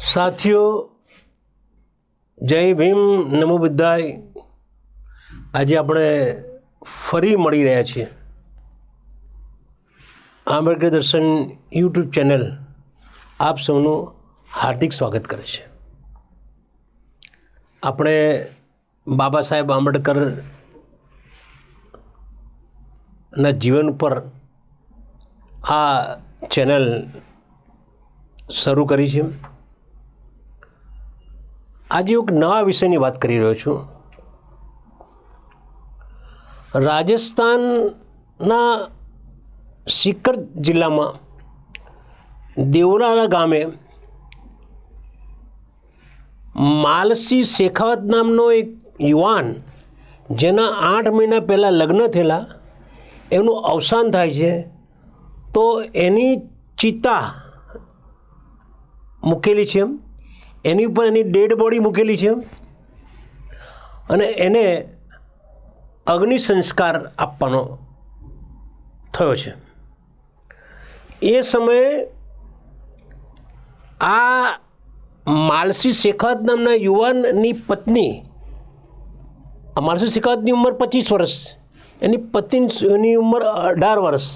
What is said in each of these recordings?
સાથીઓ, જય ભીમ, નમો બુદ્ધાય. આજે આપણે ફરી મળી રહ્યા છીએ. આંબેડકર દર્શન યુટ્યુબ ચેનલ આપ સૌનું હાર્દિક સ્વાગત કરે છે. આપણે બાબા સાહેબ આંબેડકરના જીવન ઉપર આ ચેનલ શરૂ કરી છે. આજે એક નવા વિષયની વાત કરી રહ્યો છું. રાજસ્થાનના સિકર જિલ્લામાં દેવરાલા ગામે માલસી શેખાવત નામનો એક યુવાન, જેના 8 મહિના પહેલાં લગ્ન થયેલા, એનું અવસાન થાય છે. તો એની ચિતા મૂકેલી છે, એની ઉપર એની ડેડ બોડી મૂકેલી છે અને એને અગ્નિ સંસ્કાર આપવાનો થયો છે. એ સમયે આ માલસી શેખાવત નામના યુવાનની પત્ની, માલસી શેખાવતની ઉંમર 25 વર્ષ, એની પત્નીની ઉંમર 18 વર્ષ.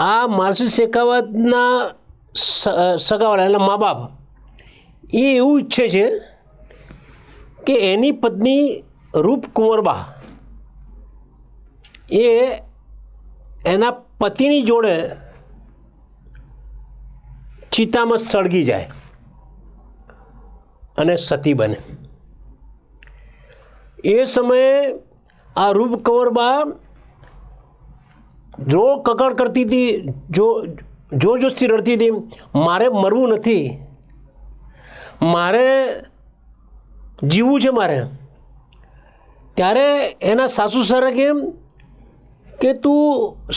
આ માલસી શેખાવતના સગાવાળા એટલે મા બાપ એ એવું ઈચ્છે છે કે એની પત્ની રૂપકુંવરબા એ એના પતિની જોડે ચિતામાં સળગી જાય અને સતી બને. એ સમયે આ રૂપકુંવરબા જો કકળ કરતી હતી, જોરજોશથી રડતી હતી, મારે મરવું નથી, મારે જીવવું છે મારે. ત્યારે એના સાસુ સરે કેમ કે તું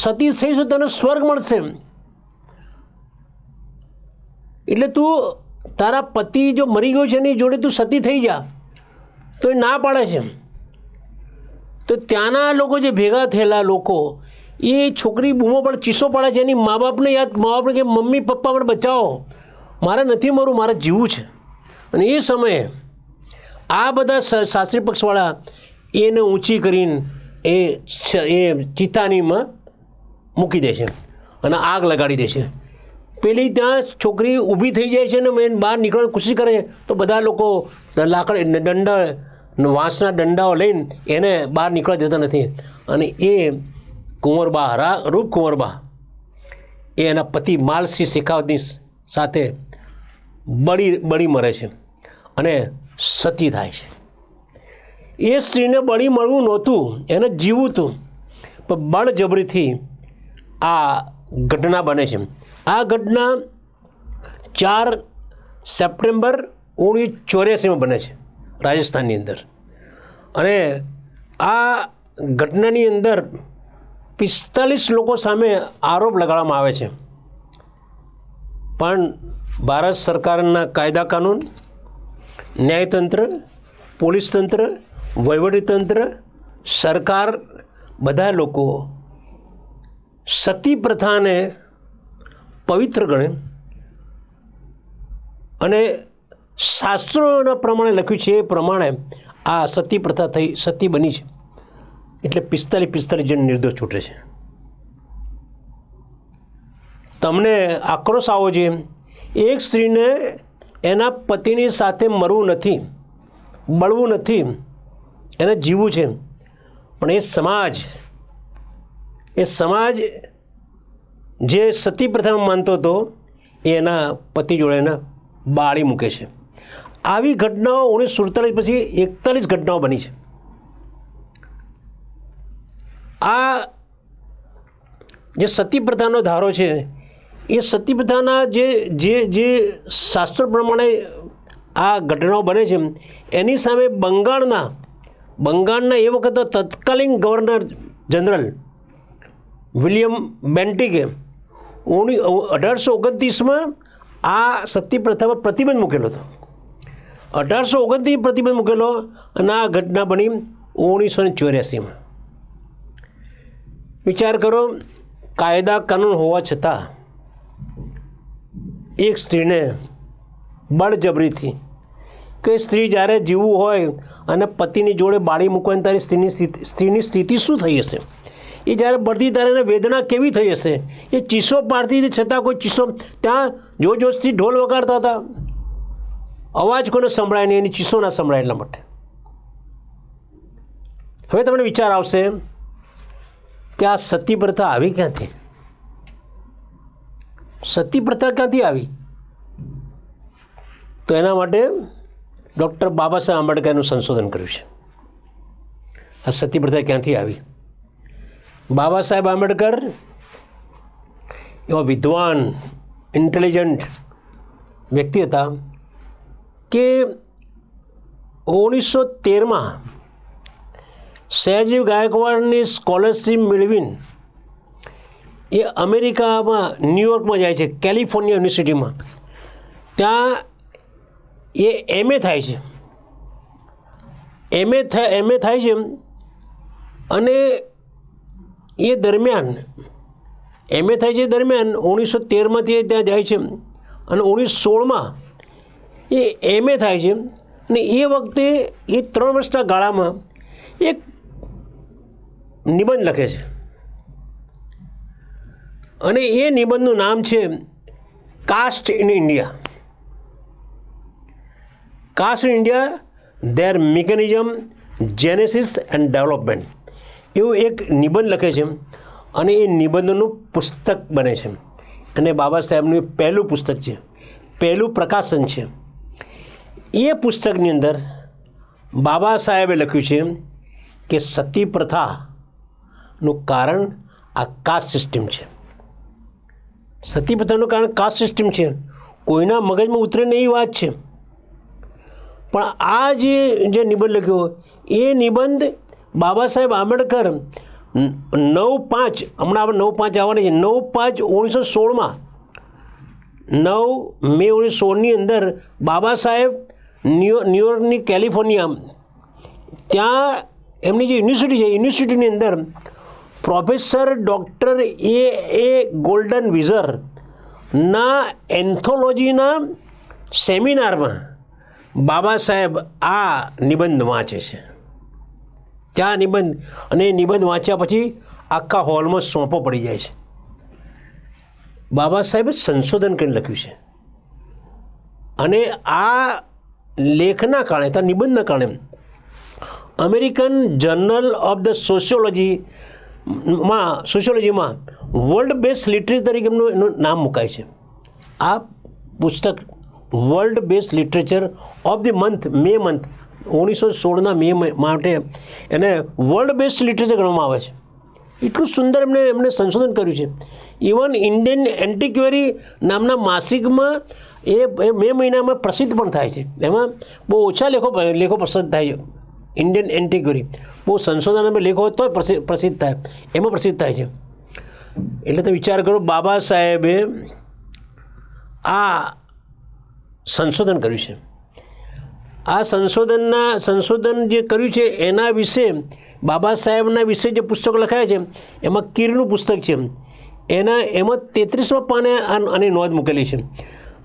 સતી થઈશ તો તને સ્વર્ગ મળશે, એટલે તું તારા પતિ જો મરી ગયો છે એની જોડે તું સતી થઈ જા. તો એ ના પાડે છે. તો ત્યાંના લોકો જે ભેગા થયેલા લોકો એ છોકરી બૂમો પણ ચીસો પાડે છે, એની મા બાપને કે મમ્મી પપ્પા પણ બચાવો, મારે નથી મરવું, મારે જીવવું છે. અને એ સમયે આ બધા સાસરી પક્ષવાળા એને ઊંચી કરીને એ ચિતાનીમાં મૂકી દે છે અને આગ લગાડી દે છે. પેલી ત્યાં છોકરી ઊભી થઈ જાય છે ને મેં બહાર નીકળવાની કોશિશ કરે તો બધા લોકો વાંસના દંડાઓ લઈને એને બહાર નીકળવા દેતા નથી. અને એ કુંવરબા, રૂપકુંવરબા એ એના પતિ માલસી શેખાવતની સાથે બળી મરે છે અને સતી થાય છે. એ સ્ત્રીને બળી મળવું નહોતું, એને જીવવું હતું, પણ બળજબરીથી આ ઘટના બને છે. આ ઘટના 4 સપ્ટેમ્બર 1984 બને છે રાજસ્થાનની અંદર. અને આ ઘટનાની અંદર 45 લોકો સામે આરોપ લગાડવામાં આવે છે. પણ ભારત સરકારના કાયદા કાનૂન, ન્યાયતંત્ર, પોલીસ તંત્ર, વહીવટીતંત્ર, સરકાર, બધા લોકો સતી પ્રથાને પવિત્ર ગણે અને શાસ્ત્રોના પ્રમાણે લખ્યું છે એ પ્રમાણે આ સતી પ્રથા થઈ, સતી બની છે. એટલે 45 જણ નિર્દોષ છૂટે છે. તમને આક્રોશ આવો છે. એક સ્ત્રીને એના પતિની સાથે મરવું નથી, બળવું નથી, એને જીવવું છે. પણ એ સમાજ જે સતી પ્રથામાં માનતો હતો એ એના પતિ જોડે એને બાળી મૂકે છે. આવી ઘટનાઓ 1947 પછી 41 ઘટનાઓ બની છે. આ જે સતી પ્રથાનો ધારો છે એ સતી પ્રથાના જે શાસ્ત્રો પ્રમાણે આ ઘટનાઓ બને છે એની સામે બંગાળના એ વખત તત્કાલીન ગવર્નર જનરલ વિલિયમ બેન્ટિકે 1829 આ સતી પ્રથા પર પ્રતિબંધ મૂકેલો હતો. 1829 પ્રતિબંધ મૂકેલો અને આ ઘટના બની 1984. વિચાર કરો, કાયદા કાનૂન હોવા છતાં એક સ્ત્રીને બળજબરીથી કે સ્ત્રી જ્યારે જીવવું હોય અને પતિની જોડે બાળી મૂકવાની તારી સ્ત્રીની સ્થિતિ શું થઈ હશે, એ જ્યારે બળતી ત્યારે એને વેદના કેવી થઈ હશે, એ ચીસો પાડતી છતાં કોઈ ચીસો ત્યાં જોરથી ઢોલ વગાડતા હતા, અવાજ કોને સંભળાય નહીં, એની ચીસો ના સંભળાય એટલા માટે. હવે તમને વિચાર આવશે કે આ સતી પ્રથા આવી ક્યાંથી? સતી પ્રથા ક્યાંથી આવી? તો એના માટે ડૉક્ટર બાબા સાહેબ આંબેડકરનું સંશોધન કર્યું છે. આ સતી પ્રથા ક્યાંથી આવી? બાબા સાહેબ આંબેડકર એવા વિદ્વાન ઇન્ટેલિજન્ટ વ્યક્તિ હતા કે 1913માં સયાજી ગાયકવાડની સ્કોલરશીપ મેળવીને એ અમેરિકામાં ન્યૂયોર્કમાં જાય છે, કેલિફોર્નિયા યુનિવર્સિટીમાં. ત્યાં એ MA થાય છે. MA થાય છે અને એ દરમિયાન MA થાય છે દરમિયાન 1913માંથી ત્યાં જાય છે અને 1916માં એ MA થાય છે. અને એ વખતે એ 3 વર્ષના ગાળામાં એક નિબંધ લખે છે અને એ નિબંધનું નામ છે caste in India. Caste in India, their mechanism, genesis and development, એવું એક નિબંધ લખે છે અને એ નિબંધનું પુસ્તક બને છે. અને બાબા સાહેબનું પહેલું પુસ્તક છે, પહેલું પ્રકાશન છે. એ પુસ્તકની અંદર બાબા સાહેબે લખ્યું છે કે સતી પ્રથાનું કારણ આ કાસ્ટ સિસ્ટમ છે. સતી પ્રથાનું કારણ કાસ્ટ સિસ્ટમ છે. કોઈના મગજમાં ઉતરે નહીં એ વાત છે. પણ આ જે નિબંધ લખ્યો એ નિબંધ બાબા સાહેબ આંબેડકર 9/5, હમણાં આપણે 9/5 આવવાની છે, 9/5/1916માં 9 મે 1916ની અંદર બાબા સાહેબ ન્યૂયોર્કની કેલિફોર્નિયા ત્યાં એમની જે યુનિવર્સિટી છે, યુનિવર્સિટીની અંદર પ્રોફેસર ડૉક્ટર એ ગોલ્ડન વિઝરના એન્થોલોજીના સેમિનારમાં બાબા સાહેબ આ નિબંધ વાંચે છે. ત્યાં નિબંધ, અને એ નિબંધ વાંચ્યા પછી આખા હોલમાં સોંપો પડી જાય છે. બાબા સાહેબે સંશોધન કરીને લખ્યું છે અને આ લેખના કારણે, ત્યાં નિબંધના કારણે અમેરિકન જર્નલ ઓફ ધ સોશિયોલોજીમાં વર્લ્ડ બેસ્ટ લિટરેચર તરીકે એનું નામ મુકાય છે. આ પુસ્તક world best literature of the month, May month 1916ના મે માટે એને વર્લ્ડ બેસ્ટ લિટરેચર ગણવામાં આવે છે. એટલું સુંદર એમણે સંશોધન કર્યું છે. ઇવન ઇન્ડિયન એન્ટિક્વેરી નામના માસિકમાં એ મે મહિનામાં પ્રસિદ્ધ પણ થાય છે. એમાં બહુ ઓછા લેખો પ્રસિદ્ધ થાય છે. ઇન્ડિયન એન્ટિક્વેરી બહુ સંશોધન લેખો હોય તો પ્રસિદ્ધ થાય, એમાં પ્રસિદ્ધ થાય છે. એટલે તો વિચાર કરો, બાબા સાહેબે આ સંશોધન કર્યું છે. આ સંશોધન જે કર્યું છે એના વિશે, બાબા સાહેબના વિશે જે પુસ્તકો લખાયા છે એમાં કીરનું પુસ્તક છે, એમાં 33મા પાને આની નોંધ મૂકેલી છે.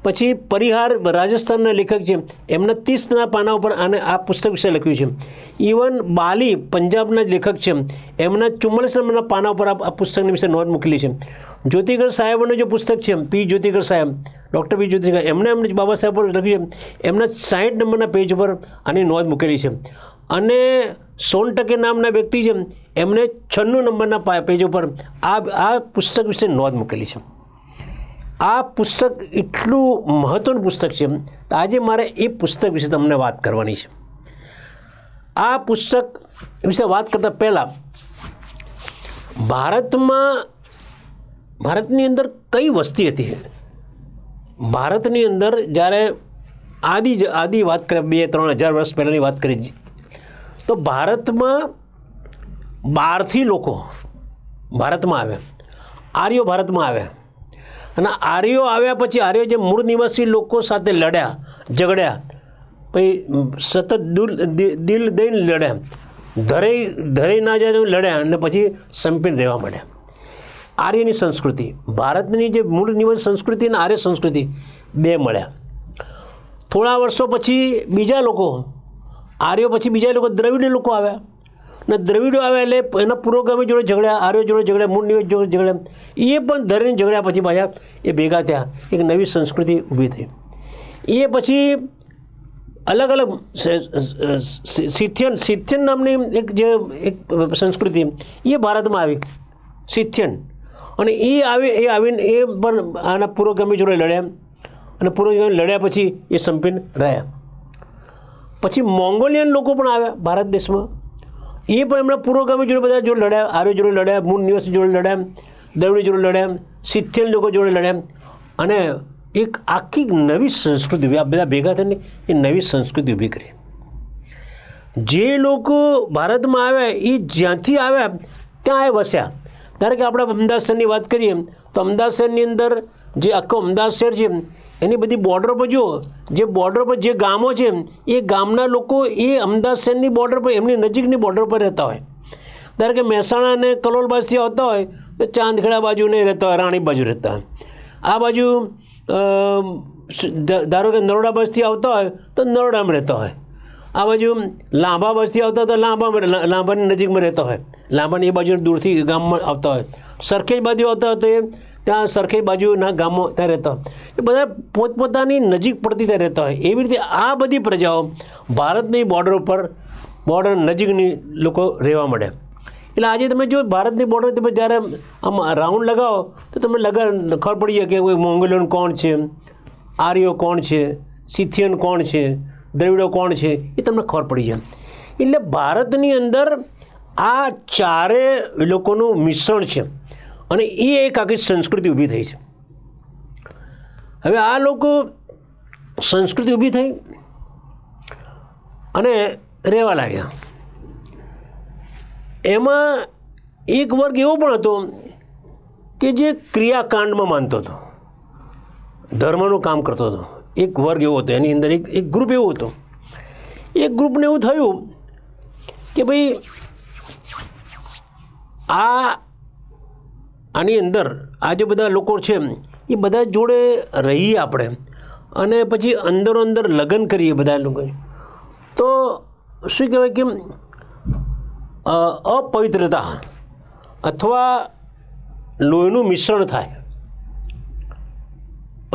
પછી પરિહાર રાજસ્થાનના લેખક છે, એમના 30ના પાના ઉપર આ પુસ્તક વિશે લખ્યું છે. ઇવન બાલી પંજાબના લેખક છે, એમના 44ના પાના ઉપર આ પુસ્તકની વિશે નોંધ મૂકેલી છે. જ્યોતિગઢ સાહેબનું જે પુસ્તક છે, પી જ્યોતિગઢ સાહેબ, ડૉક્ટર પી જ્યોતિગઢ, એમને બાબા સાહેબ પર લખ્યું છે, એમના 60 નંબરના પેજ ઉપર આની નોંધ મૂકેલી છે. અને સોનટકે નામના વ્યક્તિ છે, એમને 96 નંબરના પેજ ઉપર આ પુસ્તક વિશે નોંધ મૂકેલી છે. આ પુસ્તક એટલું મહત્ત્વનું પુસ્તક છે. આજે મારે એ પુસ્તક વિશે તમને વાત કરવાની છે. આ પુસ્તક વિશે વાત કરતાં પહેલાં ભારતની અંદર કઈ વસ્તી હતી? ભારતની અંદર જ્યારે આદિ વાત કરીએ, 2-3 હજાર વર્ષ પહેલાંની વાત કરીએ, તો ભારતમાં 12થી લોકો ભારતમાં આવ્યા, આર્યો ભારતમાં આવ્યા. અને આર્યો આવ્યા પછી આર્યો જે મૂળ નિવાસી લોકો સાથે લડ્યા, ઝઘડ્યા, પછી સતત દિલ દઈને લડ્યા, ધરે ના જાય તો લડ્યા અને પછી સંપીને રહેવા માંડ્યા. આર્યની સંસ્કૃતિ, ભારતની જે મૂળ નિવાસી સંસ્કૃતિ અને આર્ય સંસ્કૃતિ બે મળ્યા. થોડા વર્ષો પછી બીજા લોકો, આર્યો પછી બીજા લોકો દ્રવિડ લોકો આવ્યા, અને દ્રવિડો આવ્યા એટલે એના પુરોગામી જોડે ઝઘડ્યા, આર્યો જોડે ઝઘડ્યા, મૂળ નિવેશ જોડે ઝઘડ્યા, એ પણ ધરીને ઝઘડ્યા પછી પાછા એ ભેગા થયા, એક નવી સંસ્કૃતિ ઊભી થઈ. એ પછી અલગ અલગ સિથિયન નામની એક સંસ્કૃતિ એ ભારતમાં આવી, સિથિયન, અને એ આવીને એ પણ આના પુરોગામી જોડે લડ્યા, અને પુરોગામી લડ્યા પછી એ સંપીન રહ્યા. પછી મોંગોલિયન લોકો પણ આવ્યા ભારત દેશમાં, એ પણ એમના પુરોગામી જોડે બધા જોડે લડ્યા, આર્યો જોડે લડ્યા, મૂળ નિવાસી જોડે લડ્યા, દ્રવિડ જોડે લડ્યા, સિથિયન લોકો જોડે લડ્યા, અને એક આખી નવી સંસ્કૃતિ આ બધા ભેગા થઈને એ નવી સંસ્કૃતિ ઊભી કરી. જે લોકો ભારતમાં આવ્યા એ જ્યાંથી આવ્યા ત્યાં એ વસ્યા. ધારો કે આપણે અમદાવાદ શહેરની વાત કરીએ તો અમદાવાદ શહેરની અંદર જે આખું અમદાવાદ શહેર છે એની બધી બોર્ડર પર જુઓ, જે બોર્ડર પર જે ગામો છે એ ગામના લોકો એ અમદાવાદ શહેરની બોર્ડર પર, એમની નજીકની બોર્ડર પર રહેતા હોય. ધારો કે મહેસાણા અને કલોલ બાજુથી આવતા હોય તો ચાંદખેડા બાજુ નહીં રહેતા હોય, રાણી બાજુ રહેતા હોય. આ બાજુ ધારો કે નરોડા બસથી આવતા હોય તો નરોડામાં રહેતા હોય. આ બાજુ લાંબા બસથી આવતા હોય તો લાંબાની નજીકમાં રહેતા હોય, લાંબાની એ બાજુ દૂરથી ગામમાં આવતા હોય. સરખેજ બાજુ આવતા હોય તો એ ત્યાં સરખેજ બાજુના ગામો ત્યાં રહેતા હોય. એ બધા પોતપોતાની નજીક પડતી ત્યાં રહેતા હોય. એવી રીતે આ બધી પ્રજાઓ ભારતની બોર્ડર ઉપર, બોર્ડર નજીકની લોકો રહેવા માંડ્યા. એટલે આજે તમે જો ભારતની બોર્ડર તમે જ્યારે આમ રાઉન્ડ લગાવો તો તમને ખબર પડી જાય કે મોંગોલિયન કોણ છે, આર્યો કોણ છે, સિથિયન કોણ છે, દ્રવિડો કોણ છે, એ તમને ખબર પડી જાય. એટલે ભારતની અંદર આ ચારે લોકોનું મિશ્રણ છે, અને એ એક આખી સંસ્કૃતિ ઊભી થઈ છે. હવે આ લોકો સંસ્કૃતિ ઊભી થઈ અને રહેવા લાગ્યા. એમાં એક વર્ગ એવો પણ હતો કે જે ક્રિયાકાંડમાં માનતો હતો, ધર્મનું કામ કરતો હતો. એક વર્ગ એવો હતો, એની અંદર એક ગ્રુપ એવો હતો. એક ગ્રુપને એવું થયું કે ભાઈ આની અંદર આ જે બધા લોકો છે એ બધા જોડે રહીએ આપણે, અને પછી અંદરો અંદર લગ્ન કરીએ બધા લોકો, તો શું કહેવાય કે અપવિત્રતા અથવા લોહીનું મિશ્રણ થાય,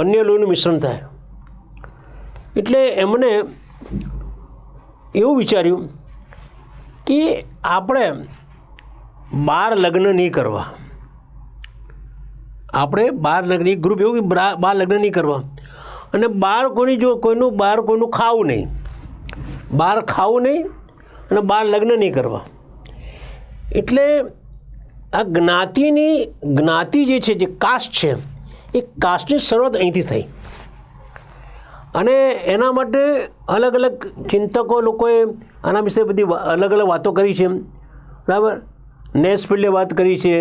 અન્ય લોહીનું મિશ્રણ થાય. એટલે એમને એવું વિચાર્યું કે આપણે 12 લગ્ન નહીં કરવા, આપણે 12 લગ્ન, એક ગ્રુપ એવું કે 12 લગ્ન નહીં કરવા, અને કોઈનું ખાવું નહીં, 12 ખાવું નહીં, અને 12 લગ્ન નહીં કરવા. એટલે આ જ્ઞાતિ જે છે, જે કાસ્ટ છે, એ કાસ્ટની શરૂઆત અહીંથી થઈ. અને એના માટે અલગ અલગ ચિંતકો લોકોએ આના વિશે બધી અલગ અલગ વાતો કરી છે, બરાબર. નેસ્ફિલ્ડે વાત કરી છે,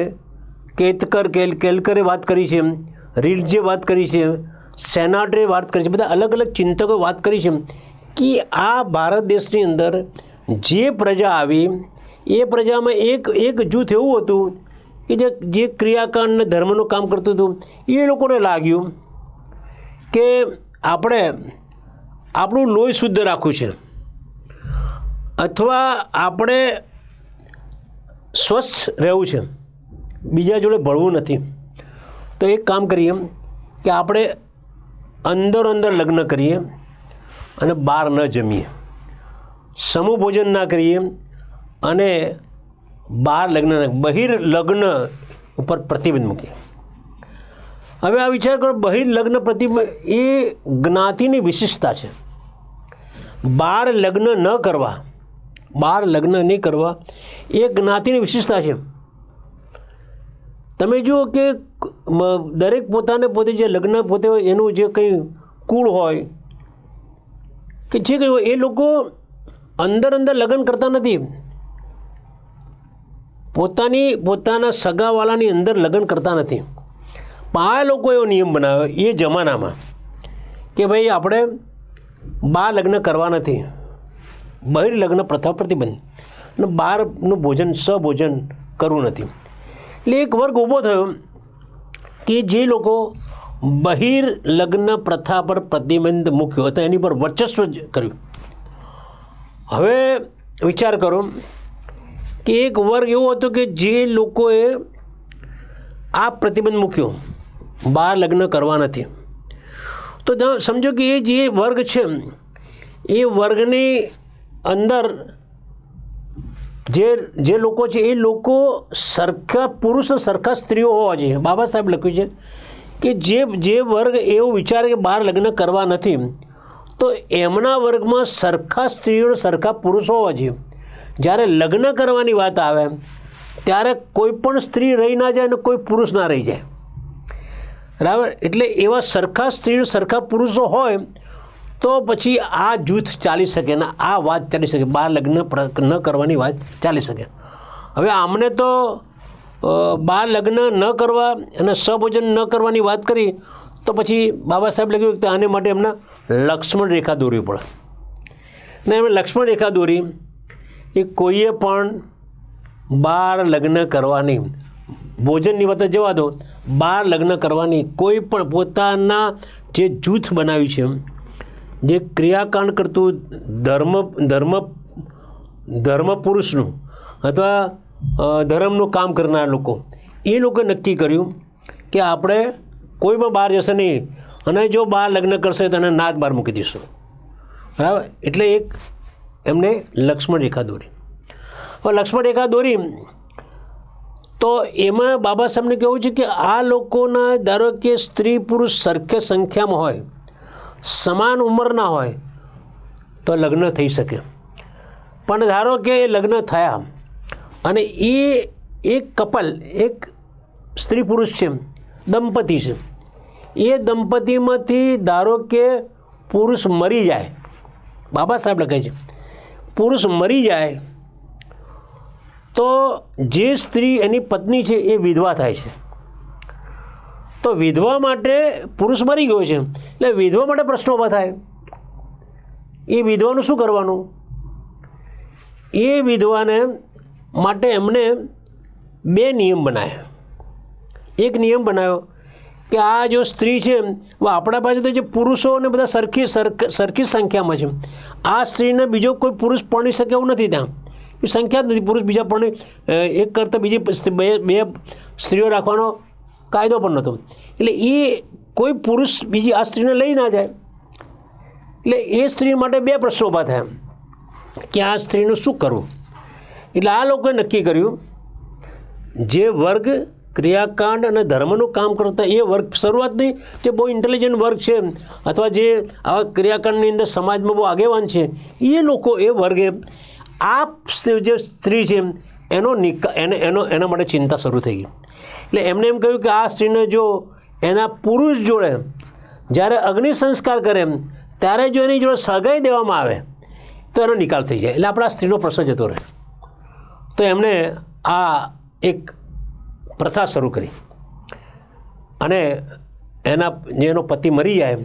કેલકરે વાત કરી છે, રિલ્જે વાત કરી છે, સેનાટરે વાત કરી છે, બધા અલગ અલગ ચિંતકોએ વાત કરી છે કે આ ભારત દેશની અંદર જે પ્રજા આવી એ પ્રજામાં એક જૂથ એવું હતું કે જે ક્રિયાકાંડ અને ધર્મનું કામ કરતું હતું. એ લોકોને લાગ્યું કે આપણે આપણું લોહી શુદ્ધ રાખવું છે, અથવા આપણે સ્વસ્થ રહેવું છે, બીજા જોડે ભળવું નથી. તો એક કામ કરીએ કે આપણે અંદર લગ્ન કરીએ અને બહાર ન જમીએ, સમૂહ ભોજન ના કરીએ, અને બહાર લગ્ન, બહિર્લગ્ન ઉપર પ્રતિબંધ મૂકીએ. હવે આ વિચાર કરો, બહિર્લગ્ન પ્રતિબંધ એ જ્ઞાતિની વિશિષ્ટતા છે. બહાર લગ્ન ન કરવા, બહાર લગ્ન નહીં કરવા એ જ્ઞાતિની વિશિષ્ટતા છે. તમે જુઓ કે દરેક પોતે જે લગ્ન પોતે એનું જે કંઈ કુળ હોય કે જે કંઈ હોય, એ લોકો અંદર લગ્ન કરતા નથી, પોતાના સગાવાલાની અંદર લગ્ન કરતા નથી. પણ આ લોકો એવો નિયમ બનાવ્યો એ જમાનામાં કે ભાઈ આપણે 12 લગ્ન કરવા નથી, બહિર્લગ્ન પ્રથા પ્રતિબંધ, અને બહારનું ભોજન સભોજન કરવું નથી. એટલે એક વર્ગ ઊભો થયો કે જે લોકો બહિર્લગ્ન પ્રથા પર પ્રતિબંધ મૂક્યો હતો, એની પર વર્ચસ્વ કર્યું. હવે વિચાર કરો કે એક વર્ગ એવો હતો કે જે લોકોએ આ પ્રતિબંધ મૂક્યો, બાર લગ્ન કરવા નથી. તો સમજો કે એ જે વર્ગ છે એ વર્ગની અંદર જે લોકો છે એ લોકો સરખા પુરુષ સરખા સ્ત્રીઓ હોવા જોઈએ. બાબા સાહેબ લખ્યું છે કે જે વર્ગ એવું વિચારે કે બાર લગ્ન કરવા નથી, તો એમના વર્ગમાં સરખા સ્ત્રીઓ સરખા પુરુષો હોવા જોઈએ. જ્યારે લગ્ન કરવાની વાત આવે ત્યારે કોઈ પણ સ્ત્રી રહી ના જાય અને કોઈ પુરુષ ના રહી જાય, બરાબર. એટલે એવા સરખા સ્ત્રીઓ સરખા પુરુષો હોય તો પછી આ જૂથ ચાલી શકે ને આ વાત ચાલી શકે, બાર લગ્ન ન કરવાની વાત ચાલી શકે. હવે આમને તો બાર લગ્ન ન કરવા અને સભોજન ન કરવાની વાત કરી તો પછી બાબા સાહેબ લખ્યું કે આને માટે એમને લક્ષ્મણ રેખા દોરવી પડે. ને એમણે લક્ષ્મણ રેખા દોરી એ કોઈએ પણ બાર લગ્ન કરવાની, ભોજનની વાત જવા દો, બાર લગ્ન કરવાની કોઈ પણ પોતાના જે જૂથ બનાવ્યું છે, જે ક્રિયાકાંડ કરતું ધર્મ પુરુષનું અથવા ધર્મનું કામ કરનાર લોકો, એ લોકોએ નક્કી કર્યું કે આપણે કોઈ પણ બહાર જશે નહીં અને જો બહાર લગ્ન કરશે તો એને નાત બહાર મૂકી દઈશું, બરાબર. એટલે એક એમને લક્ષ્મણ રેખા દોરી. હવે લક્ષ્મણ રેખા દોરી તો એમાં બાબા સાહેબને કહેવું છે કે આ લોકોના ધારો કે સ્ત્રી પુરુષ સરખે સંખ્યામાં હોય, સમાન ઉંમરના હોય તો લગ્ન થઈ શકે. પણ ધારો કે એ લગ્ન થયા અને એ એક કપલ, એક સ્ત્રી પુરુષ છે, દંપતી છે, એ દંપતીમાંથી ધારો કે પુરુષ મરી જાય, બાબા સાહેબ લખે છે પુરુષ મરી જાય તો જે સ્ત્રી એની પત્ની છે એ વિધવા થાય છે. તો વિધવા માટે પુરુષ મરી ગયો છે એટલે વિધવા માટે પ્રશ્નો ઊભા થાય. એ વિધવાનું શું કરવાનું? એ વિધવાને માટે એમને બે નિયમ બનાવ્યા. એક નિયમ બનાવ્યો કે આ જો સ્ત્રી છે, આપણા પાસે તો જે પુરુષો ને બધા સરખી સંખ્યામાં છે, આ સ્ત્રીને બીજો કોઈ પુરુષ પરણી શકે એવું નથી. ત્યાં સંખ્યા જ નથી, પુરુષ બીજા પરણી એક કરતાં બીજી બે સ્ત્રીઓ રાખવાનો કાયદો પણ નહોતો. એટલે એ કોઈ પુરુષ બીજી આ સ્ત્રીને લઈ ના જાય. એટલે એ સ્ત્રી માટે બે પ્રશ્નો ઊભા થયા કે આ સ્ત્રીનું શું કરવું. એટલે આ લોકોએ નક્કી કર્યું, જે વર્ગ ક્રિયાકાંડ અને ધર્મનું કામ કરતા એ વર્ગ, શરૂઆતની જે બહુ ઇન્ટેલિજન્ટ વર્ગ છે અથવા જે આવા ક્રિયાકાંડની અંદર સમાજમાં બહુ આગેવાન છે, એ લોકો, એ વર્ગે આ જે સ્ત્રી છે એના માટે ચિંતા શરૂ થઈ ગઈ. એટલે એમને એમ કહ્યું કે આ સ્ત્રીને જો એના પુરુષ જોડે જ્યારે અગ્નિ સંસ્કાર કરે ત્યારે જો એની જોડે સળગાવી દેવામાં આવે તો એનો નિકાલ થઈ જાય, એટલે આપણા સ્ત્રીનો પ્રશ્ન જતો રહે. તો એમણે આ એક પ્રથા શરૂ કરી અને એનો પતિ મરી જાય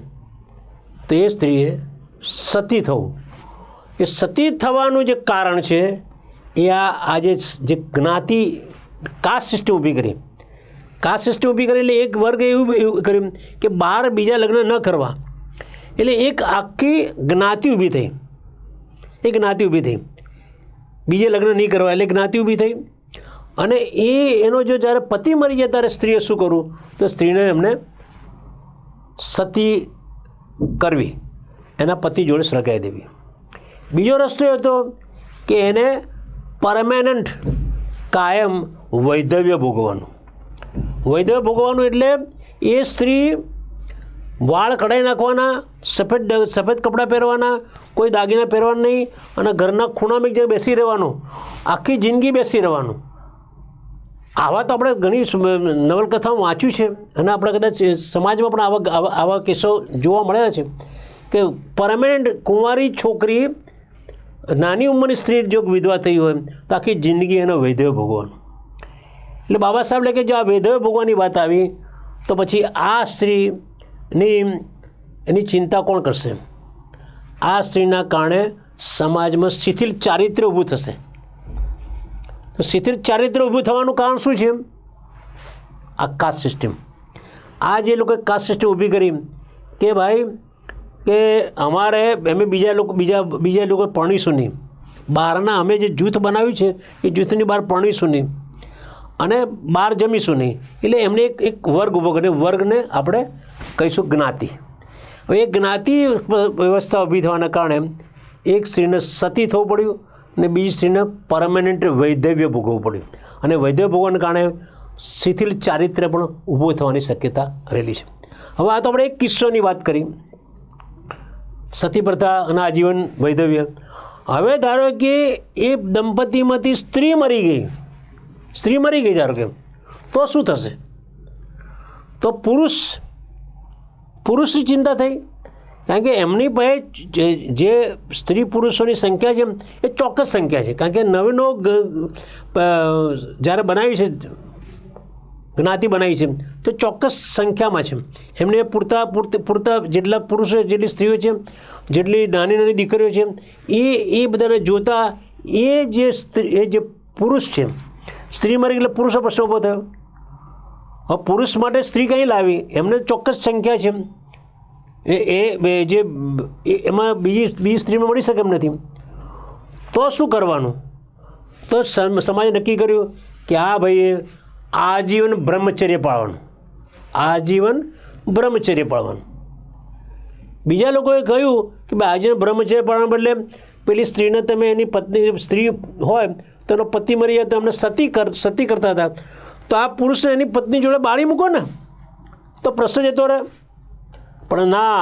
તો એ સ્ત્રીએ સતી થવું. એ સતી થવાનું જે કારણ છે એ આજે જે જ્ઞાતિ કાસ્ટ સિસ્ટમ ઊભી કરી. કાસ્ટ સિસ્ટમ ઊભી કરી એટલે એક વર્ગ એવું કર્યું કે બહાર બીજા લગ્ન ન કરવા. એટલે એક આખી જ્ઞાતિ ઊભી થઈ, એ જ્ઞાતિ ઊભી થઈ, બીજે લગ્ન નહીં કરવા એટલે જ્ઞાતિ ઊભી થઈ. અને એનો જો જ્યારે પતિ મરી જાય ત્યારે સ્ત્રીએ શું કરવું? તો સ્ત્રીને એમને સતી કરવી, એના પતિ જોડે સળગાવી દેવી. બીજો રસ્તો એ હતો કે એને પરમેનન્ટ કાયમ વૈધવ્ય ભોગવવાનું. વૈધવ્ય ભોગવવાનું એટલે એ સ્ત્રી વાળ કઢાઈ નાખવાના, સફેદ કપડાં પહેરવાના, કોઈ દાગીના પહેરવાના નહીં અને ઘરના ખૂણામાં એક જગ્યાએ બેસી રહેવાનું, આખી જિંદગી બેસી રહેવાનું. આવા તો આપણે ઘણી નવલકથાઓ વાંચ્યું છે અને આપણે કદાચ સમાજમાં પણ આવા કેસો જોવા મળેલા છે કે પરમેનન્ટ કુંવારી છોકરી, નાની ઉંમરની સ્ત્રી જો વિધવા થઈ હોય તો આખી જિંદગી એનો વૈધવ્ય ભોગવવાનું. એટલે બાબા સાહેબ કે જો આ વૈધવ્ય ભોગવાની વાત આવી તો પછી આ સ્ત્રીની એની ચિંતા કોણ કરશે? આ સ્ત્રીના કારણે સમાજમાં શિથિલ ચારિત્ર્ય ઊભું થશે. તો શિથિલ ચારિત્ર્ય ઊભું થવાનું કારણ શું છે? આ કાસ્ટ સિસ્ટમ. આ જે લોકોએ કાસ્ટ સિસ્ટમ ઊભી કરી કે ભાઈ કે અમારે અમે બીજા લોકો પરણીશું નહીં, બહારના અમે જે જૂથ બનાવ્યું છે એ જૂથની બહાર પરણીશું નહીં અને બહાર જમીશું નહીં. એટલે એમને એક વર્ગ ઊભો કર્યો. વર્ગને આપણે કહીશું જ્ઞાતિ. હવે એ જ્ઞાતિ વ્યવસ્થા ઊભી થવાના કારણે એક સ્ત્રીને સતી થવું પડ્યું અને બીજી સ્ત્રીને પરમેનન્ટ વૈધવ્ય ભોગવવું પડ્યું. અને વૈધવ્ય ભોગવવાના કારણે શિથિલ ચારિત્ર્ય પણ ઊભું થવાની શક્યતા રહેલી છે. હવે આ તો આપણે એક કિસ્સાની વાત કરી, સતી પ્રથા અને આજીવન વૈધવ્ય. હવે ધારો કે એ દંપતીમાંથી સ્ત્રી મરી ગઈ ધારો કે, તો શું થશે? તો પુરુષની ચિંતા થઈ, કારણ કે એમની પાસે જે સ્ત્રી પુરુષોની સંખ્યા છે એ ચોક્કસ સંખ્યા છે. કારણ કે નવીનો જ્યારે બનાવી છે, જ્ઞાતિ બનાવી છે તો ચોક્કસ સંખ્યામાં છે. એમને પૂરતા જેટલા પુરુષો, જેટલી સ્ત્રીઓ છે, જેટલી નાની દીકરીઓ છે, એ બધાને જોતા એ જે પુરુષ છે, સ્ત્રી મરી એટલે પુરુષનો પ્રશ્ન ઊભો થયો. હવે પુરુષ માટે સ્ત્રી કંઈ લાવી? એમને ચોક્કસ સંખ્યા છે, એમાં બીજી સ્ત્રીમાં મળી શકે એમ નથી. તો શું કરવાનું? તો સમાજે નક્કી કર્યું કે આ ભાઈએ આજીવન બ્રહ્મચર્ય પાળવાનું. બીજા લોકોએ કહ્યું કે ભાઈ આજીવન બ્રહ્મચર્ય પાળવાના બદલે પેલી સ્ત્રીને તમે એની પત્ની સ્ત્રી હોય તો એનો પતિ મરી જાય તો એમને સતી કરતા હતા, તો આ પુરુષને એની પત્ની જોડે બાળી મૂકો ને તો પ્રશ્ન જતો રહે. પણ ના,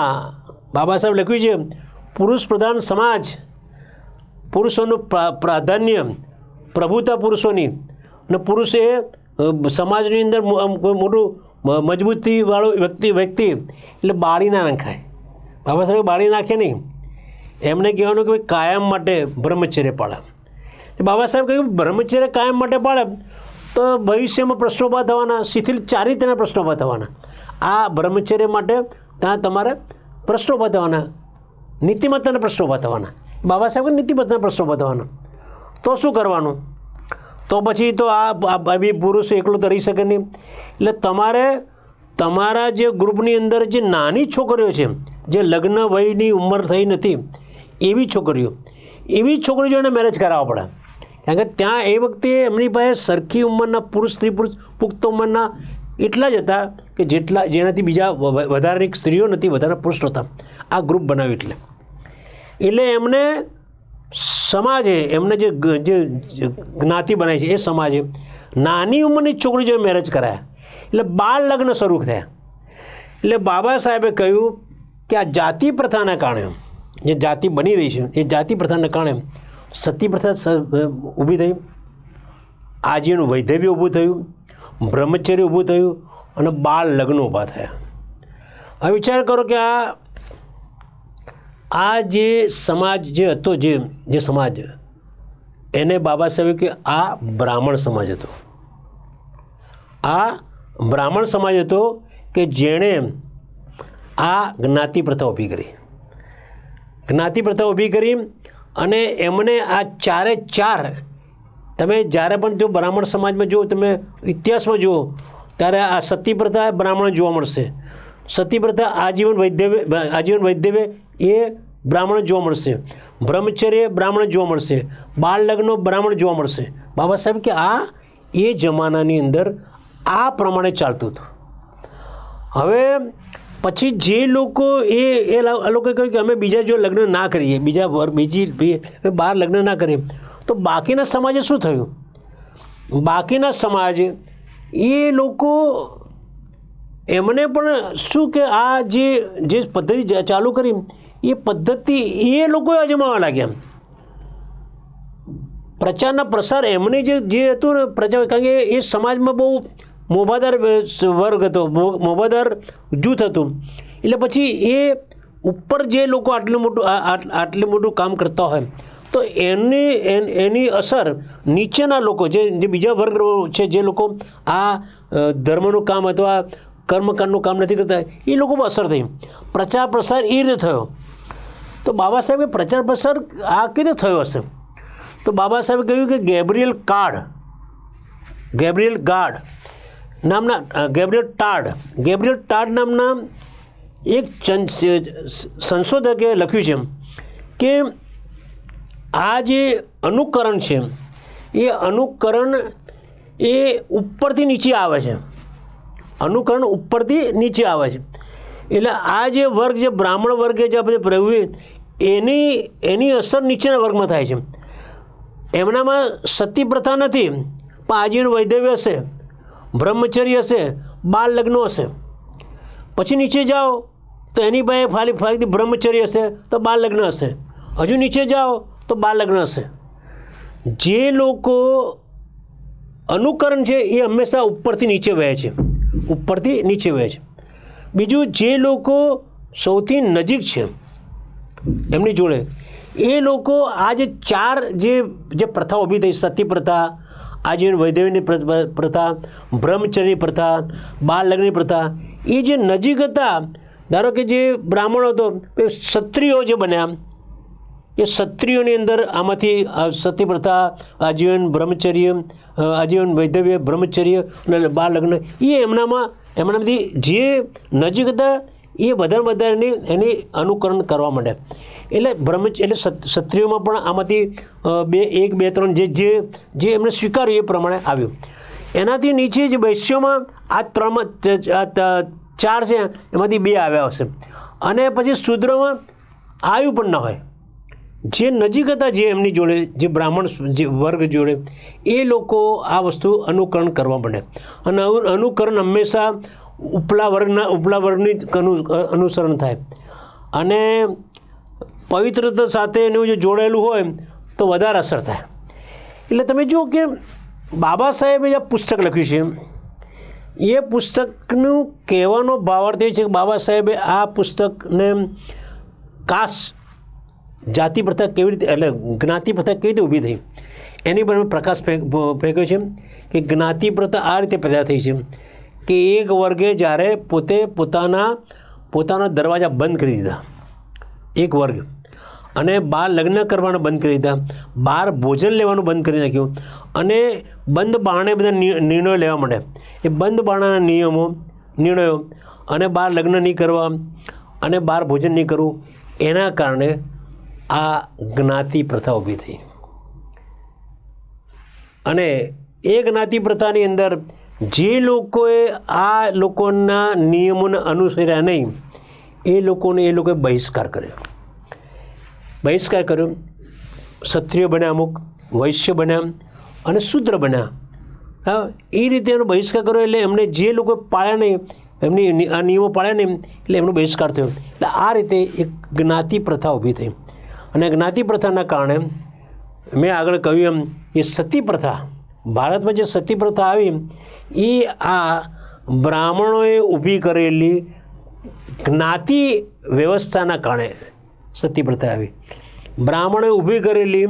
બાબા સાહેબ લખ્યું છે પુરુષ પ્રધાન સમાજ, પુરુષોનું પ્રાધાન્ય, પ્રભુતા પુરુષોની, અને પુરુષ એ સમાજની અંદર મોટું મજબૂતીવાળો વ્યક્તિ એટલે બાળી ના નાખાય. બાબા સાહેબ બાળી નાખે નહીં, એમને કહેવાનું કે ભાઈ કાયમ માટે બ્રહ્મચર્ય પાળે. બાબા સાહેબ કહ્યું બ્રહ્મચર્ય કાયમ માટે પાળે તો ભવિષ્યમાં પ્રશ્નો ઊભા થવાના, શિથિલ ચારિત્ર્યના પ્રશ્નો ઊભા થવાના. આ બ્રહ્મચર્ય માટે ત્યાં તમારે પ્રશ્નો ઊભા થવાના, નીતિમત્તાના પ્રશ્નો ઊભા થવાના. બાબા સાહેબ નીતિમત્તાના પ્રશ્નો ઊભા થવાના. તો શું કરવાનું? તો પછી તો આ બી પુરુષ એકલો તો રહી શકે નહીં. એટલે તમારે તમારા જે ગ્રુપની અંદર જે નાની છોકરીઓ છે, જે લગ્ન વયની ઉંમર થઈ નથી, એવી છોકરીઓને મેરેજ કરાવવા પડે. કારણ કે ત્યાં એ વખતે એમની પાસે સરખી ઉંમરના સ્ત્રી પુરુષ પુખ્ત ઉંમરના એટલા જ હતા કે જેનાથી બીજા વધારે સ્ત્રીઓ નથી, વધારે પુરુષ નહોતા. આ ગ્રુપ બનાવ્યું એટલે એમને સમાજે એમને જે જ્ઞાતિ બનાવી છે એ સમાજે નાની ઉંમરની છોકરી જો મેરેજ કરાયા એટલે બાળ લગ્ન શરૂ થયા. એટલે બાબા સાહેબે કહ્યું કે આ જાતિ પ્રથાના કારણે, જે જાતિ બની રહી છે એ જાતિ પ્રથાના કારણે સતી પ્રથા ઊભી થઈ, આજીવન વૈધવ્ય ઊભું થયું, બ્રહ્મચર્ય ઊભું થયું અને બાળ લગ્ન ઊભા થયા. હવે વિચાર કરો કે આ જે સમાજ જે હતો, જે સમાજ, એને બાબા સાહેબે કે આ બ્રાહ્મણ સમાજ હતો. આ બ્રાહ્મણ સમાજ હતો કે જેણે આ જ્ઞાતિ પ્રથા ઊભી કરી. અને એમને આ ચારે ચાર, તમે જ્યારે પણ જો બ્રાહ્મણ સમાજમાં જુઓ, તમે ઇતિહાસમાં જુઓ ત્યારે આ સતી પ્રથા બ્રાહ્મણ જોવા મળશે, સતી પ્રથા આજીવન વૈધવ્ય એ બ્રાહ્મણ જોવા મળશે, બ્રહ્મચર્ય બ્રાહ્મણ જોવા મળશે, બાળ લગ્નો બ્રાહ્મણ જોવા મળશે. બાબા સાહેબ કે આ એ જમાનાની અંદર આ પ્રમાણે ચાલતું હતું. હવે પછી જે લોકો એ લોકોએ કહ્યું કે અમે બીજા જો લગ્ન ના કરીએ, બહાર લગ્ન ના કરીએ, તો બાકીના સમાજે શું થયું? બાકીના સમાજ એ લોકો એમને પણ શું કે આ જે પદ્ધતિ ચાલુ કરી એ પદ્ધતિ એ લોકોએ અજમાવવા લાગ્યા. પ્રચારના પ્રસાર એમને જે હતું ને પ્રચાર, કારણ કે એ સમાજમાં બહુ મોભાદાર વર્ગ હતો, મોભાદાર જૂથ હતું. એટલે પછી એ ઉપર જે લોકો આટલું મોટું કામ કરતા હોય તો એની અસર નીચેના લોકો જે બીજા વર્ગ છે, જે લોકો આ ધર્મનું કામ અથવા કર્મકાંડનું કામ નથી કરતા, એ લોકો પર અસર થઈ. પ્રચાર પ્રસાર એ રીતે થયો. તો બાબા સાહેબે પ્રચાર પ્રસાર આ કેવી રીતે થયો હશે? તો બાબા સાહેબે કહ્યું કે ગેબ્રિયલ ગાર્ડ નામના ગેબ્રિયલ ટાર્ડ નામના એક સંશોધકે લખ્યું છે કે આ જે અનુકરણ છે એ અનુકરણ એ ઉપરથી નીચે આવે છે, અનુકરણ ઉપરથી નીચે આવે છે. એટલે આ જે વર્ગ, જે બ્રાહ્મણ વર્ગે જે બધી પ્રવૃત્તિ એની અસર નીચેના વર્ગમાં થાય છે. એમનામાં સતી પ્રથા નથી, પણ આજીવન વૈધવ્ય હશે, બ્રહ્મચર્ય હશે, બાળ લગ્નો હશે. પછી નીચે જાઓ તો એની પાસે ફરીથી બ્રહ્મચર્ય હશે તો બાળ લગ્ન હશે. હજુ નીચે જાઓ તો બાળ લગ્ન હશે. જે લોકો અનુકરણ છે એ હંમેશા ઉપરથી નીચે વહે છે, ઉપરથી નીચે વહે છે. બીજું, જે લોકો સૌથી નજીક છે એમની જોડે, એ લોકો આ જે ચાર જે પ્રથા ઊભી થઈ, સતી પ્રથા, આજીવન વૈધવ્યની પ્રથા, બ્રહ્મચર્યની પ્રથા, બાળ લગ્નની પ્રથા, એ જે નજીક હતા, ધારો કે જે બ્રાહ્મણો હતો, ક્ષત્રિયો જે બન્યા, એ ક્ષત્રિયોની અંદર આમાંથી સતી પ્રથા, આજીવન બ્રહ્મચર્ય, આજીવન વૈધવ્ય, બ્રહ્મચર્ય અને બાળ લગ્ન, એ એમનામાંથી જે નજીક હતા એ વધારે એની અનુકરણ કરવા માંડ્યા. એટલે ક્ષત્રિયોમાં પણ આમાંથી 1, 2, 3 જે એમણે સ્વીકાર્યું એ પ્રમાણે આવ્યું. એનાથી નીચે જ વૈશ્યોમાં આ 4 છે, એમાંથી 2 આવ્યા હશે. અને પછી શૂદ્રમાં આવ્યું પણ ન હોય. જે નજીક હતા, જે એમની જોડે, જે બ્રાહ્મણ જે વર્ગ જોડે, એ લોકો આ વસ્તુ અનુકરણ કરવા માંડે. અને અનુકરણ હંમેશા ઉપલા વર્ગની અનુસરણ થાય. અને પવિત્રતા સાથે એનું જે જોડાયેલું હોય તો વધારે અસર થાય. એટલે તમે જુઓ કે બાબા સાહેબે જે પુસ્તક લખ્યું છે, એ પુસ્તકનું કહેવાનો ભાવાર્થ એ છે કે બાબા સાહેબે આ પુસ્તકને કાસ્ટ, જાતિ પ્રથા કેવી રીતે, એટલે જ્ઞાતિ પ્રથા કેવી રીતે ઊભી થઈ એની પર પ્રકાશ ફેંક્યો છે. કે જ્ઞાતિ પ્રથા આ રીતે પેદા થઈ છે કે એક વર્ગે જ્યારે પોતાના દરવાજા બંધ કરી દીધા, એક વર્ગ, અને બહાર લગ્ન કરવાના બંધ કરી દીધા, બહાર ભોજન લેવાનું બંધ કરી નાખ્યું, અને બંધ બારણે બધા નિર્ણયો લેવા માંડ્યા. એ બંધ બારણાના નિર્ણયો અને બહાર લગ્ન નહીં કરવા અને બહાર ભોજન નહીં કરવું, એના કારણે આ જ્ઞાતિ પ્રથા ઊભી થઈ. અને એ જ્ઞાતિ પ્રથાની અંદર જે લોકોએ આ લોકોના નિયમોને અનુસર્યા નહીં, એ લોકોએ બહિષ્કાર કર્યો. ક્ષત્રિય બન્યા, અમુક વૈશ્ય બન્યા અને શૂદ્ર બન્યા. હા, એ રીતે એનો બહિષ્કાર કર્યો. એટલે એમને જે લોકો પાળ્યા નહીં, એમની આ નિયમો પાળ્યા નહીં, એટલે એમનો બહિષ્કાર થયો. એટલે આ રીતે એક જ્ઞાતિ પ્રથા ઊભી થઈ. અને જ્ઞાતિ પ્રથાના કારણે મેં આગળ કહ્યું એમ, એ સતી પ્રથા, ભારતમાં જે સતી પ્રથા આવી, એ આ બ્રાહ્મણોએ ઊભી કરેલી જ્ઞાતિ વ્યવસ્થાના કારણે સતી પ્રથા આવી. બ્રાહ્મણોએ ઊભી કરેલી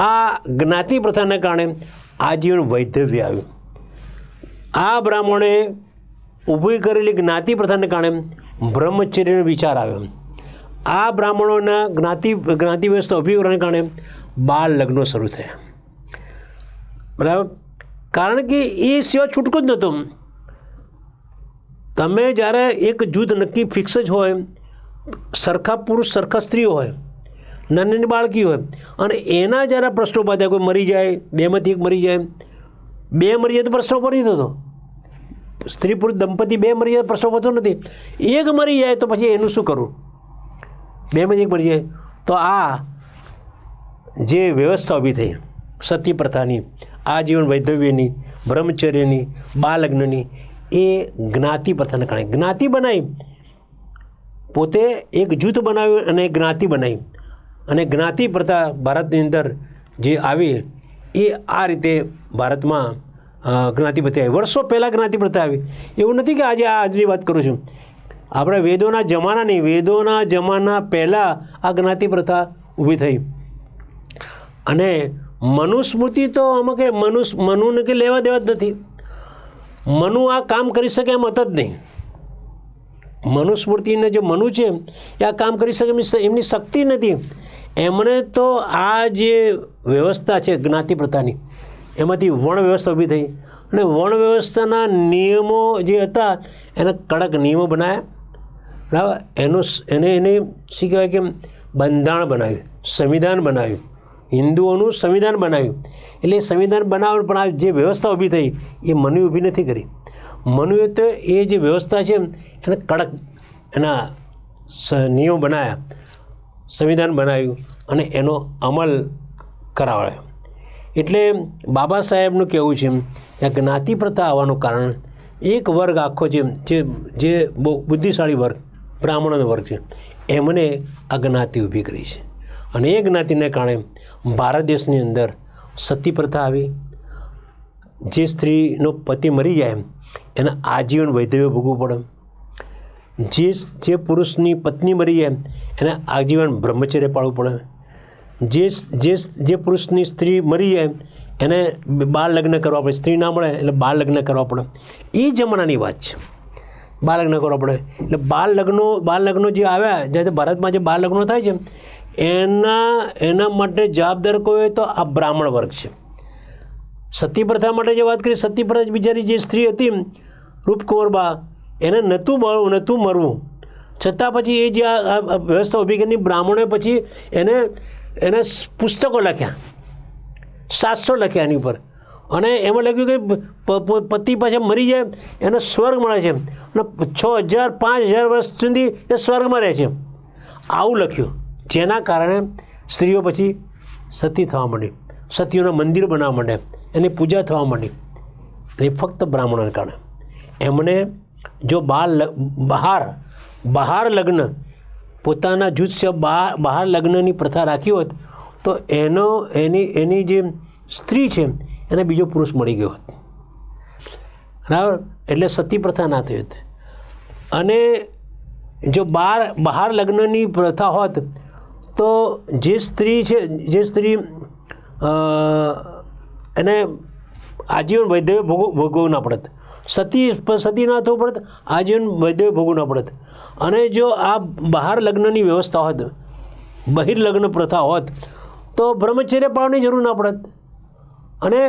આ જ્ઞાતિ પ્રથાના કારણે આજીવન વૈધવ્ય આવ્યું. આ બ્રાહ્મણોએ ઊભી કરેલી જ્ઞાતિ પ્રથાને કારણે બ્રહ્મચર્યનો વિચાર આવ્યો. આ બ્રાહ્મણોના જ્ઞાતિ વ્યવસ્થા ઊભી કરવાને કારણે બાળ લગ્નો શરૂ થયા. બરાબર? કારણ કે એ સિવાય છૂટકો જ નહોતો. તમે જ્યારે એક જૂથ નક્કી ફિક્સ જ હોય, સરખા પુરુષ સરખા સ્ત્રીઓ હોય, નાની બાળકી હોય, અને એના જ્યારે પ્રશ્નો પાછા કોઈ મરી જાય, 2માંથી 1 મરી જાય, 2 મરી જાય તો પ્રશ્નો પડી જતો. સ્ત્રી પુરુષ દંપતી 2 મરી જાય પ્રશ્નો પડતો નથી. 1 મરી જાય તો પછી એનું શું કરવું? 2માંથી 1 મરી જાય તો આ જે વ્યવસ્થા ઊભી થઈ સતી પ્રથાની, આજીવન વૈધવ્યની, બ્રહ્મચર્યની, બાળ લગ્નની, એ જ્ઞાતિ પ્રથાને કારણે જ્ઞાતિ બનાવી. પોતે એક જૂથ બનાવ્યું અને જ્ઞાતિ બનાવી. અને જ્ઞાતિ પ્રથા ભારતની અંદર જે આવી, એ આ રીતે ભારતમાં જ્ઞાતિ પ્રથા આવી. વર્ષો પહેલાં જ્ઞાતિ પ્રથા આવી. એવું નથી કે આજની વાત કરું છું. આપણે વેદોના જમાના પહેલાં આ જ્ઞાતિ પ્રથા ઊભી થઈ. અને મનુસ્મૃતિ તો આમાં કે મનુને કે લેવા દેવા જ નથી. મનુ આ કામ કરી શકે એમ હતા જ નહીં. મનુસ્મૃતિને જે મનુ છે એ આ કામ કરી શકે એમની શક્તિ નથી. એમણે તો આ જે વ્યવસ્થા છે જ્ઞાતિ પ્રથાની, એમાંથી વર્ણ વ્યવસ્થા ઊભી થઈ અને વર્ણ વ્યવસ્થાના નિયમો જે હતા એને કડક નિયમો બનાવ્યા, બરાબર. એને શું કહેવાય કે બંધારણ બનાવ્યું, સંવિધાન બનાવ્યું, હિન્દુઓનું સંવિધાન બનાવ્યું. એટલે સંવિધાન બનાવવા જે વ્યવસ્થા ઊભી થઈ એ મનુએ ઊભી નથી કરી. મનુએ તો એ જે વ્યવસ્થા છે એને કડક એના નિયમો બનાવ્યા, સંવિધાન બનાવ્યું અને એનો અમલ કરાવ્યો. એટલે બાબા સાહેબનું કહેવું છે કે જ્ઞાતિ પ્રથા આવવાનું કારણ એક વર્ગ આખો જે બહુ બુદ્ધિશાળી વર્ગ, બ્રાહ્મણોનો વર્ગ છે, એમને આ જ્ઞાતિ ઊભી કરી છે. અને એ જ્ઞાતિને કારણે ભારત દેશની અંદર સતી પ્રથા આવી. જે સ્ત્રીનો પતિ મરી જાય એને આજીવન વૈધવ્ય ભોગવવું પડે. જે પુરુષની પત્ની મરી જાય એને આજીવન બ્રહ્મચર્ય પાળવું પડે. જે પુરુષની સ્ત્રી મરી જાય એને બાળ લગ્ન કરવા પડે. સ્ત્રી ના મળે એટલે બાળ લગ્ન કરવા પડે. એ જમાનાની વાત છે. બાળ લગ્ન કરવા પડે એટલે બાળ લગ્નો જે આવ્યા, જ્યારે ભારતમાં જે બાળ લગ્નો થાય છે એના માટે જવાબદાર કોઈ હોય તો આ બ્રાહ્મણ વર્ગ છે. સતી પ્રથા માટે જે વાત કરી, સતી પ્રથા બિચારી જે સ્ત્રી હતી રૂપકુંવરબા, એને નહોતું મરવું, છતાં પછી એ જે આ વ્યવસ્થા ઊભી કરી બ્રાહ્મણોએ પછી એને પુસ્તકો લખ્યા, 700 લખ્યા એની ઉપર. અને એમાં લખ્યું કે પતિ પાછા મરી જાય એને સ્વર્ગ મળે છે અને 6000 5000 વર્ષ સુધી એ સ્વર્ગમાં રહે છે, આવું લખ્યું. જેના કારણે સ્ત્રીઓ પછી સતી થવા માંડી, સતીઓના મંદિર બનાવવા માંડ્યા, એની પૂજા થવા માંડી. એ ફક્ત બ્રાહ્મણોને કારણે. એમને જો બહાર લગ્ન, પોતાના જૂથ છે બહાર લગ્નની પ્રથા રાખી હોત તો એની જે સ્ત્રી છે એને બીજો પુરુષ મળી ગયો હોત, બરાબર. એટલે સતી પ્રથા ના થઈ હોત. અને જો બહાર લગ્નની પ્રથા હોત તો જે સ્ત્રી એને આજીવન વૈધવ્ય ભોગવવું ના પડત. સતી ના થવું પડત, આજીવન વૈધવ્ય ભોગવવું ના પડત. અને જો આ બહાર લગ્નની વ્યવસ્થા હોત, બહિર્લગ્ન પ્રથા હોત તો બ્રહ્મચર્ય પાળવાની જરૂર ના પડત અને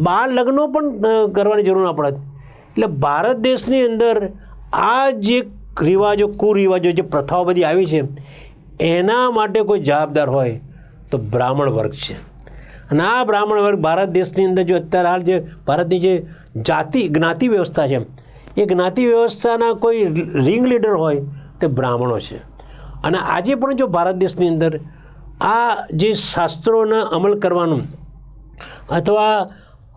બાળ લગ્નો પણ કરવાની જરૂર ના પડત. એટલે ભારત દેશની અંદર આ જે કુરિવાજો જે પ્રથાઓ બધી આવી છે એના માટે કોઈ જવાબદાર હોય તો બ્રાહ્મણ વર્ગ છે. અને આ બ્રાહ્મણ વર્ગ ભારત દેશની અંદર જો અત્યારે હાલ જે ભારતની જે જ્ઞાતિ વ્યવસ્થા છે એ જ્ઞાતિ વ્યવસ્થાના કોઈ રિંગ લીડર હોય તે બ્રાહ્મણો છે. અને આજે પણ જો ભારત દેશની અંદર આ જે શાસ્ત્રોનો અમલ કરવાનું અથવા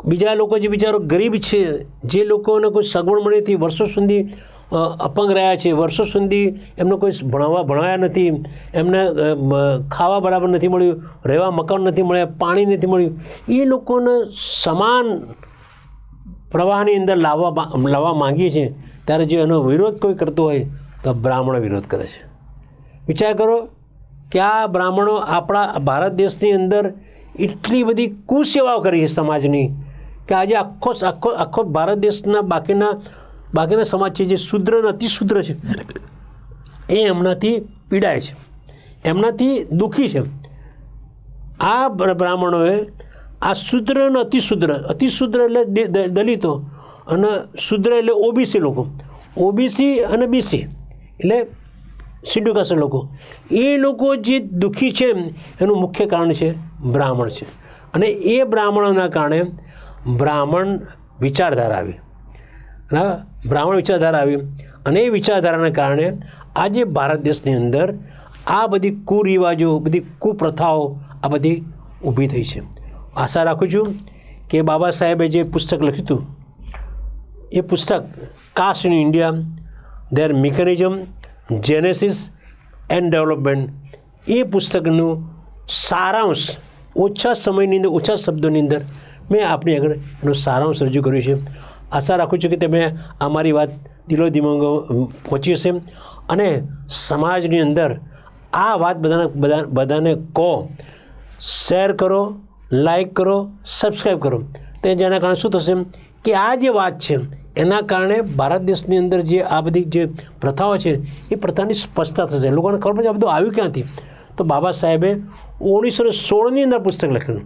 બીજા લોકો જે બિચારો ગરીબ છે, જે લોકોને કોઈ સગવડ મળી નથી, વર્ષો સુધી અપંગ રહ્યા છે, વર્ષો સુધી એમને કોઈ ભણાવ્યા નથી, એમને ખાવા બરાબર નથી મળ્યું, રહેવા મકાન નથી મળ્યા, પાણી નથી મળ્યું, એ લોકોને સમાન પ્રવાહની અંદર લાવવા માંગીએ છીએ. ત્યારે જો એનો વિરોધ કોઈ કરતો હોય તો બ્રાહ્મણો વિરોધ કરે છે. વિચાર કરો કે આ બ્રાહ્મણો આપણા ભારત દેશની અંદર એટલી બધી કુસેવાઓ કરી છે સમાજની કે આજે આખો ભારત દેશના બાકીના સમાજ છે જે શુદ્ર અને અતિશુદ્ર છે એ એમનાથી પીડાય છે, એમનાથી દુઃખી છે. આ બ્રાહ્મણોએ આ શુદ્ર અને અતિશુદ્ર એટલે દલિતો અને શુદ્ર એટલે ઓબીસી લોકો, ઓબીસી અને બીસી એટલે શેડ્યુલ કાસ્ટ લોકો, એ લોકો જે દુઃખી છે એનું મુખ્ય કારણ છે બ્રાહ્મણ છે. અને એ બ્રાહ્મણોના કારણે બ્રાહ્મણ વિચારધારા આવી, અને એ વિચારધારાના કારણે આજે ભારત દેશની અંદર આ બધી કુરિવાજો, બધી કુપ્રથાઓ આ બધી ઊભી થઈ છે. આશા રાખું છું કે બાબા સાહેબે જે પુસ્તક લખ્યું હતું એ પુસ્તક caste in India, their mechanism, genesis and development, એ પુસ્તકનું સારાંશ ઓછા સમયની અંદર, ઓછા શબ્દોની અંદર મેં આપણી આગળ એનો સારાંશ રજૂ કર્યું છે. આશા રાખું છું કે તમે અમારી વાત દિલો દિમાગ પહોંચી હશે અને સમાજની અંદર આ વાત બધાને કહો, શેર કરો, લાઈક કરો, સબસ્ક્રાઈબ કરો. તો જેના કારણે શું થશે કે આ જે વાત છે એના કારણે ભારત દેશની અંદર જે આ બધી જે પ્રથાઓ છે એ પ્રથાની સ્પષ્ટતા થશે. લોકોને ખબર પડશે આ બધું આવ્યું ક્યાંથી. તો બાબા સાહેબે 1916ની અંદર પુસ્તક લખ્યું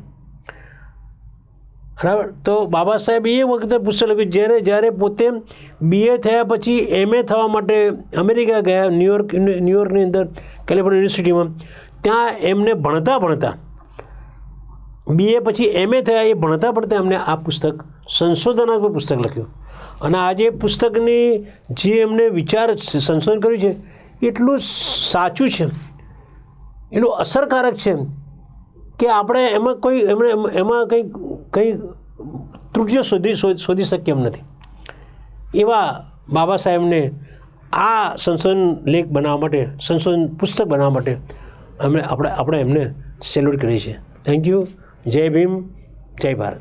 બરાબર. તો બાબા સાહેબ એ વખતે પુસ્તક લખ્યું જ્યારે પોતે BA થયા પછી MA થવા માટે અમેરિકા ગયા, ન્યુયોર્કની અંદર કેલિફોર્નિયા યુનિવર્સિટીમાં. ત્યાં એમને ભણતા BA પછી MA થયા, એ ભણતા એમને આ પુસ્તક સંશોધનાત્મક પુસ્તક લખ્યું. અને આજે પુસ્તકની જે એમને વિચાર સંશોધન કર્યું છે એટલું સાચું છે, એટલું અસરકારક છે કે આપણે એમાં કંઈ ત્રુટિઓ શોધી શકીએ એમ નથી. એવા બાબા સાહેબને આ સંશોધન લેખ બનાવવા માટે, સંશોધન પુસ્તક બનાવવા માટે આપણે એમને સેલ્યુટ કરીએ છીએ. Thank you. જય ભીમ, જય ભારત.